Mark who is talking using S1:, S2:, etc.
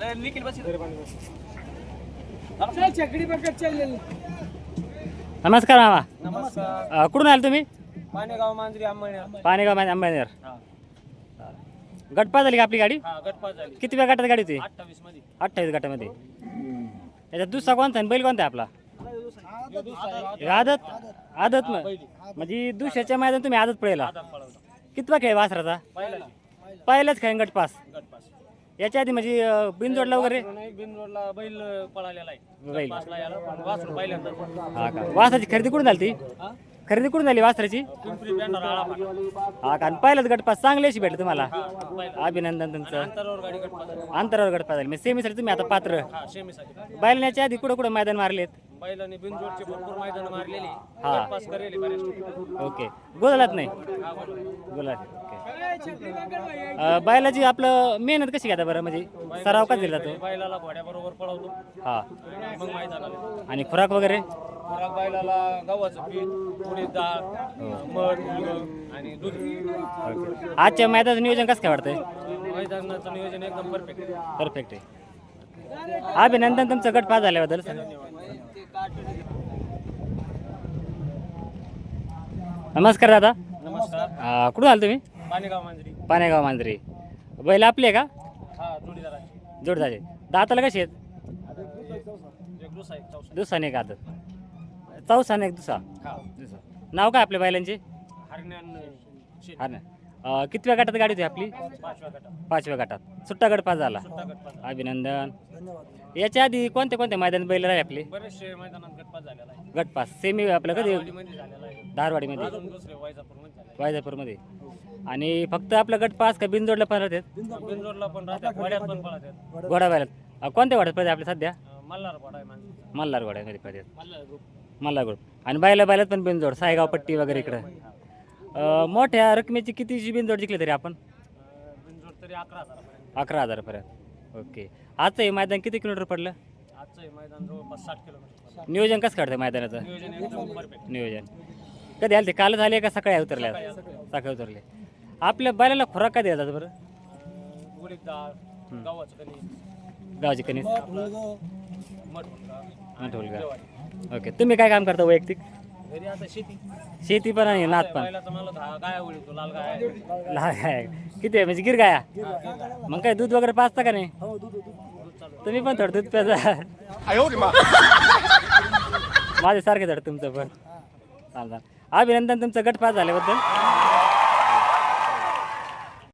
S1: निखिल बस
S2: नमस्कार मामा.
S1: नमस्कार.
S2: कुठून आले तुम्ही?
S1: पाणेगाव मांजरी अंबळनेर.
S2: पाणेगाव अंबानेर. गटपास झाली का आपली गाडी?
S1: हा गटपास झाली.
S2: किती वेळ गटात गाडी होती?
S1: 28 मध्ये.
S2: 28 गटामध्ये. याच्यात दुसरा कोणता आणि बैल कोणता आहे आपला? आदत. आदत म्हणजे दुसऱ्याच्या मैदान तुम्ही आदत पडेला. कितवा खेळ वासराचा? पहिलाच खेळ गटपास. याच्या आधी म्हणजे बिनजोडला वगैरे?
S1: बिनजोडला बैल पळालेला आहे.
S2: बैल.
S1: गटपासला याला पण वासरू पहिल्यांदा.
S2: हा का? वासराची खरेदी कुठून झाली ती? खरेदी कुठून झाली वासराची?
S1: पिंपरी बँडर आळापाट.
S2: हा का? पहिलाच गटपास चांगली अशी भेटली तुम्हाला.
S1: पहिला.
S2: अभिनंदन तुमचं.
S1: अंतरावर गाडी गटपास झाली.
S2: अंतरावर गटपास झाली म्हणजे सेमीसाठी तुम्ही आता पात्र.
S1: हा शेमीसाठी.
S2: बैलण्याच्या आधी कुठं कुठं मैदान मारलेत?
S1: बैलाने बिनजोडचे भरपूर मैदान मारलेली.
S2: हा.
S1: गटपास करेल बरेच.
S2: ओके. गोलात नाही?
S1: हा बोला.
S2: गोलात. ओके. बैलाची आपलं मेहनत कशी घेता बरं म्हणजे सराव का दिला जातो?
S1: बैलाला घोड्याबरोबर पळवतो.
S2: हा.
S1: मग मैदानाला.
S2: आणि खुराक वगैरे?
S1: खुराक बैलाला गव्हाचं पीठ, थोडी डाळ, मध, मुग आणि दूध.
S2: आजच्या मैदानाचं नियोजन कसं काय वाटतंय?
S1: मैदानाचं नियोजन एकदम परफेक्ट आहे.
S2: परफेक्ट आहे. अभिनंदन तुमचं गट पास झाल्याबद्दल. नमस्कार दादा.
S1: नमस्कार.
S2: कुठून आले तुम्ही?
S1: पाणेगाव मांजरी.
S2: पाणेगाव मांजरी. बैल आपले आहे का?
S1: हा जोडीदार आहे.
S2: जोडदाचे. दाताला कशी आहेत?
S1: एक दुसरा एक चौसा.
S2: दुसाने एक आदत. चौसाने एक दुसा.
S1: हा.
S2: नाव काय आपल्या बैलांचे?
S1: हरण्यान शेत.
S2: हा ना. कितव्या गटात गाडी होती आपली?
S1: 5व्या गटात.
S2: 5व्या गटात. सुट्टा गट पास झाला.
S1: सुट्टा गटपास.
S2: अभिनंदन. याच्या आधी कोणते कोणते मैदान बैल आहे आपले?
S1: बरेचसे मैदानात गटपास झालेला आहे.
S2: गटपास सेमी आपलं कधी?
S1: मध्ये झालेला आहे.
S2: धारवाडीमध्ये.
S1: अजून दुसरे वैजापूरमध्ये झाले.
S2: वायजापूरमध्ये. आणि फक्त आपलं गटपास का बिनजोडला पण राहतात?
S1: बिनजोडला पण राहतात. वड्यात पण पळतात.
S2: घोडा बैलात कोणत्या घोड्यात पाहिजे आपल्या सध्या?
S1: मल्हार घोडा आहे मांजरी.
S2: मल्हार घोड्यामध्ये पाहिजे.
S1: मल्हार ग्रुप.
S2: मल्हार ग्रुप. आणि बैलात पण बिनजोड सायगाव पट्टी वगैरे इकडं. मोठ्या रकमेची कितीची बिनजोड जिंकली तरी आपण?
S1: बिनजोड तरी 11,000 पर्यंत.
S2: 11,000 ओके. आजचं हे मैदान किती किलोमीटर पडलं?
S1: आजचं हे मैदान जवळपास 60 किलोमीटर.
S2: नियोजन कसं काढतं मैदानाचं?
S1: नियोजन एकदम परफेक्ट.
S2: नियोजन कधी आले ते? कालच आले का सकाळी उतरल्या? सकाळी उतरले. आपल्या बैलाला खुराक का द्यायचा बरं?
S1: उडीद डाळ, गव्हाचं कणीस,
S2: गावची कणीस.
S1: मठ.
S2: ओके. तुम्ही काय काम करता वैयक्तिक?
S1: घरी आता शेती.
S2: शेती पण आणि नात पण?
S1: बैलाचा मला गाया उडीतो, लाल गाय आहे.
S2: लहान गाय किती आहे म्हणजे? गिर गाया. मग काय दूध वगैरे पाजता का नाही?
S1: दूध चालू.
S2: तुम्ही पण थोडं दूध प्याजा. माझ्या सारखे धड तुमचं पण. चालतं. अभिनंदन तुमचं गट पास झाल्याबद्दल.